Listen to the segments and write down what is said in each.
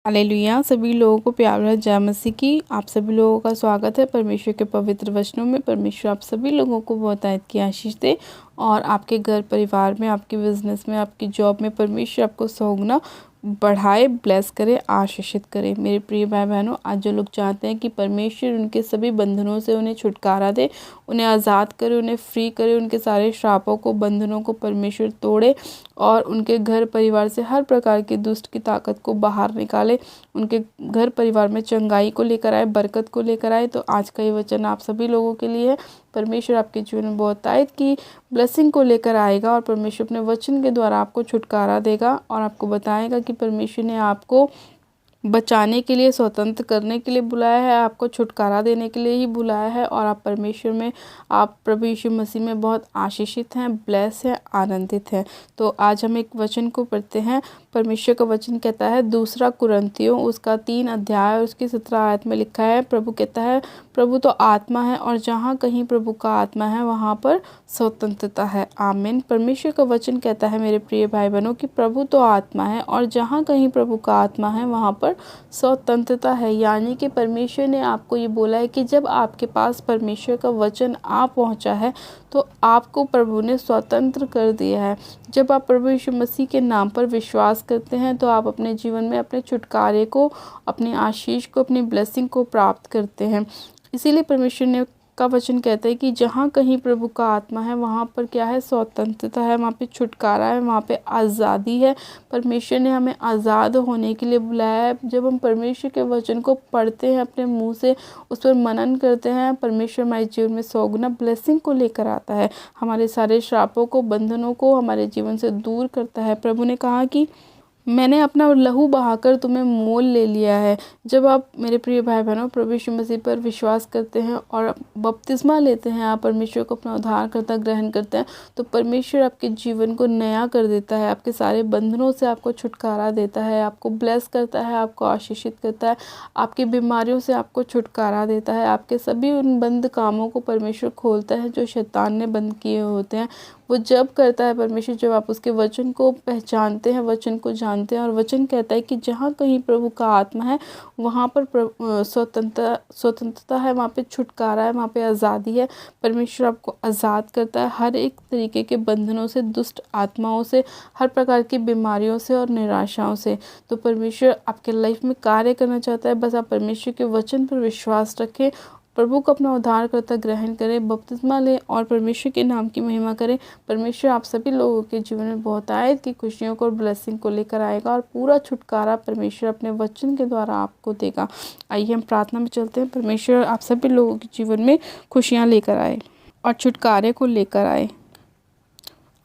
Hallelujah. सभी लोगों को प्यार भरा जय मसीह की। आप सभी लोगों का स्वागत है परमेश्वर के पवित्र वचनों में। परमेश्वर आप सभी लोगों को बहुतायत की आशीष दे और आपके घर परिवार में, आपके बिजनेस में, आपकी जॉब में परमेश्वर आपको सौगुना बढ़ाए, ब्लेस करे, आशीषित करे। मेरे प्रिय भाई बहनों, आज जो लोग चाहते हैं कि परमेश्वर उनके सभी बंधनों से उन्हें छुटकारा दे, उन्हें आज़ाद करे, उन्हें फ्री करे, उनके सारे श्रापों को, बंधनों को परमेश्वर तोड़े और उनके घर परिवार से हर प्रकार की दुष्ट की ताकत को बाहर निकाले, उनके घर परिवार में चंगाई को लेकर आए, बरकत को लेकर आए, तो आज का ये वचन आप सभी लोगों के लिए है। परमेश्वर आपके जीवन में बहुतायत की ब्लेसिंग को लेकर आएगा और परमेश्वर अपने वचन के द्वारा आपको छुटकारा देगा और आपको बताएगा कि परमेश्वर ने आपको बचाने के लिए, स्वतंत्र करने के लिए बुलाया है, आपको छुटकारा देने के लिए ही बुलाया है। और आप परमेश्वर में, आप प्रभु यीशु मसीह में बहुत आशीषित हैं, ब्लेस हैं, आनंदित हैं। तो आज हम एक वचन को पढ़ते हैं। परमेश्वर का वचन कहता है, दूसरा कुरिन्थियों उसका 3 अध्याय और उसकी 17 आयत में लिखा है। प्रभु कहता है, प्रभु तो आत्मा है और जहाँ कहीं प्रभु का आत्मा है वहाँ पर स्वतंत्रता है। आमीन। परमेश्वर का वचन कहता है मेरे प्रिय भाई बहनों कि प्रभु तो आत्मा है और जहाँ कहीं प्रभु का आत्मा है वहाँ पर स्वतंत्रता है। यानी कि परमेश्वर ने आपको ये बोला है कि जब आपके पास परमेश्वर का वचन आ पहुँचा है तो आपको प्रभु ने स्वतंत्र कर दिया है। जब आप प्रभु यीशु मसीह के नाम पर विश्वास करते हैं तो आप अपने जीवन में अपने छुटकारे को, अपनी आशीष को, अपनी ब्लेसिंग को प्राप्त करते हैं। इसीलिए परमेश्वर ने का वचन कहता है कि जहाँ कहीं प्रभु का आत्मा है वहाँ पर क्या है, स्वतंत्रता है, वहाँ पे छुटकारा है, वहाँ पे आज़ादी है। परमेश्वर ने हमें आज़ाद होने के लिए बुलाया है। जब हम परमेश्वर के वचन को पढ़ते हैं, अपने मुंह से उस पर मनन करते हैं, परमेश्वर हमारे जीवन में सौगुना ब्लेसिंग को लेकर आता है, हमारे सारे श्रापों को, बंधनों को हमारे जीवन से दूर करता है। प्रभु ने कहा कि मैंने अपना लहू बहाकर तुम्हें मोल ले लिया है। जब आप मेरे प्रिय भाई बहनों प्रभु यीशु मसीह पर विश्वास करते हैं और बपतिस्मा लेते हैं, आप परमेश्वर को अपना उद्धारकर्ता ग्रहण करते हैं, तो परमेश्वर आपके जीवन को नया कर देता है, आपके सारे बंधनों से आपको छुटकारा देता है, आपको ब्लेस करता है, आपको आशीषित करता है, आपकी बीमारियों से आपको छुटकारा देता है, आपके सभी उन बंद कामों को परमेश्वर खोलता है जो शैतान ने बंद किए होते हैं। वो जब करता है परमेश्वर, जब आप उसके वचन को पहचानते हैं, वचन को जानते हैं। और वचन कहता है कि जहाँ कहीं प्रभु का आत्मा है वहाँ पर स्वतंत्रता है, वहाँ पे छुटकारा है, वहाँ पे आज़ादी है। परमेश्वर आपको आज़ाद करता है हर एक तरीके के बंधनों से, दुष्ट आत्माओं से, हर प्रकार की बीमारियों से और निराशाओं से। तो परमेश्वर आपके लाइफ में कार्य करना चाहता है। बस आप परमेश्वर के वचन पर विश्वास रखें, प्रभु को अपना उद्धारकर्ता ग्रहण करें, बपतिस्मा लें और परमेश्वर के नाम की महिमा करें। परमेश्वर आप सभी लोगों के जीवन में बहुतायत की खुशियों को और ब्लेसिंग को लेकर आएगा और पूरा छुटकारा परमेश्वर अपने वचन के द्वारा आपको देगा। आइए हम प्रार्थना में चलते हैं। परमेश्वर आप सभी लोगों के जीवन में खुशियाँ लेकर आए और छुटकारे को लेकर आए।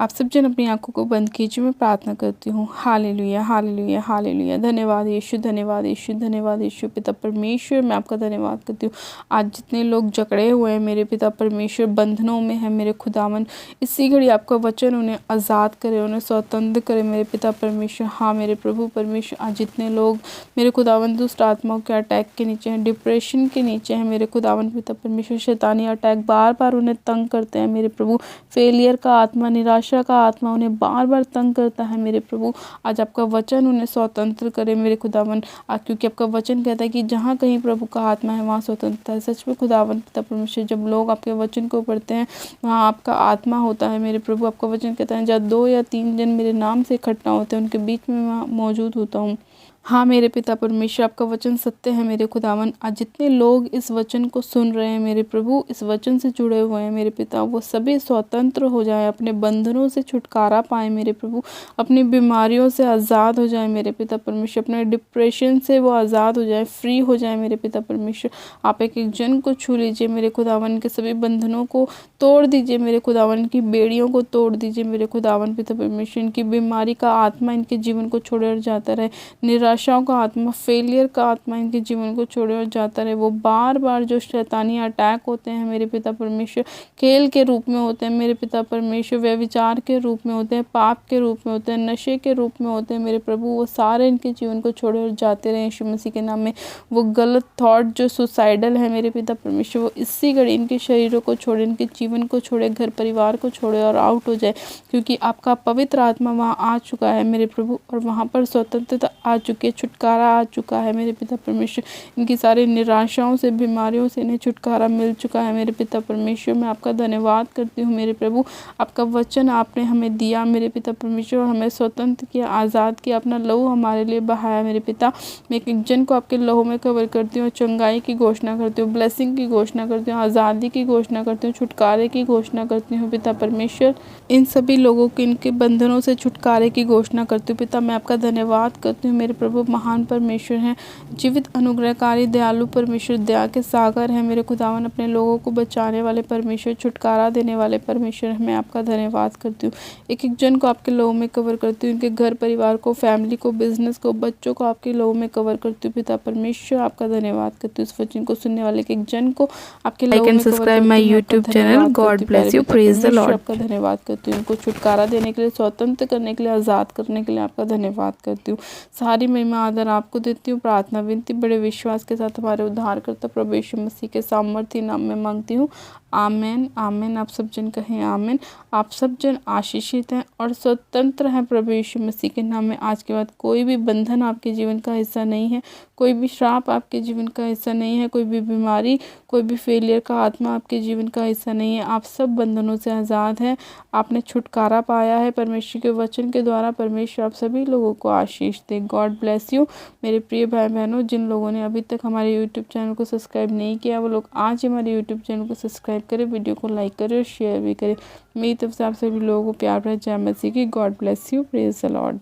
आप सब जन अपनी आंखों को बंद कीजिए, मैं प्रार्थना करती हूँ। Hallelujah, hallelujah, hallelujah. धन्यवाद यीशु, धन्यवाद यीशु, धन्यवाद यीशु। पिता परमेश्वर, मैं आपका धन्यवाद करती हूँ। आज जितने लोग जकड़े हुए हैं मेरे पिता परमेश्वर, बंधनों में है मेरे खुदावन, इसी घड़ी आपका वचन उन्हें आज़ाद करे, उन्हें स्वतंत्र करे मेरे पिता परमेश्वर। हाँ मेरे प्रभु परमेश्वर, आज जितने लोग मेरे खुदावन दुष्ट आत्माओं के अटैक के नीचे हैं, डिप्रेशन के नीचे हैं मेरे खुदावन पिता परमेश्वर, शैतानी अटैक बार बार उन्हें तंग करते हैं मेरे प्रभु, फेलियर का आत्मा, निराशा का आत्मा उन्हें बार बार तंग करता है मेरे प्रभु। आज आपका वचन उन्हें स्वतंत्र करे मेरे खुदावन, क्योंकि आपका वचन कहता है कि जहाँ कहीं प्रभु का आत्मा है वहाँ स्वतंत्रता है। सच में खुदावन पिता परमेश्वर, जब लोग आपके वचन को पढ़ते हैं वहाँ आपका आत्मा होता है मेरे प्रभु। आपका वचन कहता है, जहाँ 2 या 3 जन मेरे नाम से इकट्ठा होते हैं उनके बीच में मैं मौजूद होता हूँ। हाँ मेरे पिता परमेश्वर, आपका वचन सत्य है मेरे खुदावन। आज जितने लोग इस वचन को सुन रहे हैं मेरे प्रभु, इस वचन से जुड़े हुए हैं मेरे पिता, वो सभी स्वतंत्र हो जाएं, अपने बंधनों से छुटकारा पाएं मेरे प्रभु, अपनी बीमारियों से आज़ाद हो जाएं मेरे पिता परमेश्वर, अपने डिप्रेशन से वो आज़ाद हो जाएं, फ्री हो जाएं मेरे पिता परमेश्वर। आप एक एक जन को छू लीजिए मेरे खुदावन, के सभी बंधनों को तोड़ दीजिए मेरे खुदावन, की बेड़ियों को तोड़ दीजिए मेरे खुदावन पिता परमेश्वर। इनकी बीमारी का आत्मा इनके जीवन को छोड़े और जाता रहे, निराशाओं का आत्मा, फेलियर का आत्मा इनके जीवन को छोड़े और जाता रहे। वो बार बार जो शैतानी अटैक होते हैं मेरे पिता परमेश्वर, खेल के रूप में होते हैं मेरे पिता परमेश्वर, व्यभिचार के रूप में होते हैं, पाप के रूप में होते हैं, नशे के रूप में होते हैं मेरे प्रभु, वो सारे इनके जीवन को छोड़े और जाते रहे यीशु मसीह के नाम में। वो गलत थॉट जो सुसाइडल है मेरे पिता परमेश्वर, वो इसी घड़ी इनके शरीरों को छोड़े, इनके जीवन को छोड़े, घर परिवार को छोड़े और आउट हो जाए, क्योंकि आपका पवित्र आत्मा वहाँ आ चुका है मेरे प्रभु और वहाँ पर स्वतंत्रता आ चुकी चुकी है, छुटकारा आ चुका है मेरे पिता परमेश्वर। इनकी सारी निराशाओं से, बीमारियों से इन्हें छुटकारा मिल चुका है मेरे पिता परमेश्वर। मैं आपका धन्यवाद करती हूँ मेरे प्रभु। आपका वचन आपने हमें दिया मेरे पिता परमेश्वर, और हमें स्वतंत्र किया, आज़ाद किया, अपना लहू हमारे लिए बहाया मेरे पिता। मैं एक जन को आपके लहू में कवर करती हूँ, चंगाई की घोषणा करती हूँ, ब्लेसिंग की घोषणा करती हूँ, आज़ादी की घोषणा करती हूँ, छुटकारे की घोषणा करती हूँ पिता परमेश्वर। इन सभी लोगों के इनके बंधनों से छुटकारे की घोषणा करती हूँ पिता। मैं आपका धन्यवाद करती हूँ मेरे प्रभु। महान परमेश्वर हैं, जीवित अनुग्रहकारी दयालु परमेश्वर, दया के सागर है मेरे खुदावन, अपने लोगों को बचाने वाले परमेश्वर, छुटकारा देने वाले परमेश्वर। मैं आपका धन्यवाद करती हूँ। एक एक जन को आपके लोगों में कवर करती हूँ, इनके घर परिवार को, फैमिली को, बिजनेस को, बच्चों को आपके लोगों में कवर करती हूँ पिता परमेश्वर। आपका धन्यवाद करती हूँ इस वचन को सुनने वाले एक जन को आपके लोगों में कवर करती हूँ। My YouTube channel, God bless you, praise the Lord. आपका धन्यवाद करती हूँ, इनको छुटकारा देने के लिए, स्वतंत्र करने के लिए, आज़ाद करने के लिए आपका धन्यवाद करती हूँ। सारी महिमा आदर आपको देती हूँ। प्रार्थना विनती बड़े विश्वास के साथ हमारे उद्धारकर्ता प्रभु यीशु मसीह के सामर्थी नाम में मांगती हूँ, आमेन आमेन। आप सब जन कहें आमेन। आप सब जन आशीषित हैं और स्वतंत्र हैं प्रभु यीशु मसीह के नाम में। आज के बाद कोई भी बंधन आपके जीवन का हिस्सा नहीं है, कोई भी श्राप आपके जीवन का हिस्सा नहीं है, कोई भी बीमारी, कोई भी फेलियर का आत्मा आपके जीवन का हिस्सा नहीं है। आप सब बंधनों से आज़ाद हैं, आपने छुटकारा पाया है परमेश्वर के वचन के द्वारा। परमेश्वर आप सभी लोगों को आशीष दे। गॉड ब्लेस यू मेरे प्रिय भाई बहनों। जिन लोगों ने अभी तक हमारे यूट्यूब चैनल को सब्सक्राइब नहीं किया, वो लोग आज ही हमारे यूट्यूब चैनल को सब्सक्राइब करें, वीडियो को लाइक करें और शेयर भी करें। मेरी तरफ से आप सभी लोगों को प्यार भरा जय मसीह की। God bless you, praise the Lord.